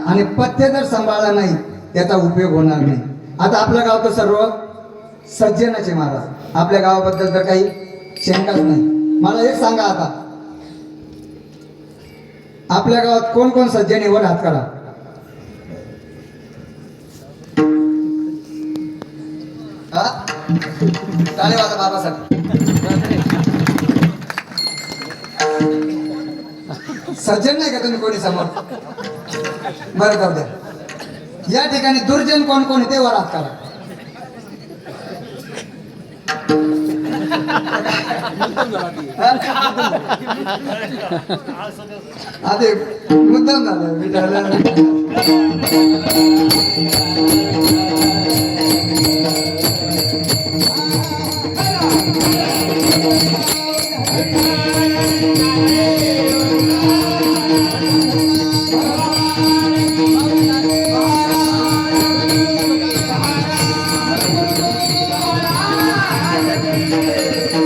आणि पथ्य जर सांभाळला नाही त्याचा उपयोग होणार नाही. आता आपलं गाव तर सर्व सज्जनाचे महाराज, आपल्या गावाबद्दल तर काही शंकाच नाही. मला एक सांगा, आता आपल्या गावात कोण कोण सज्जन आहे? वर हात करा. टाळे वाजा बाबासाठी. सज्जन नाही का तुम्ही कोणी समोर? बरं, जाऊ द्या. या ठिकाणी दुर्जन कोण कोण आहे ते वर हात करा. आता मुद्दाम झालं.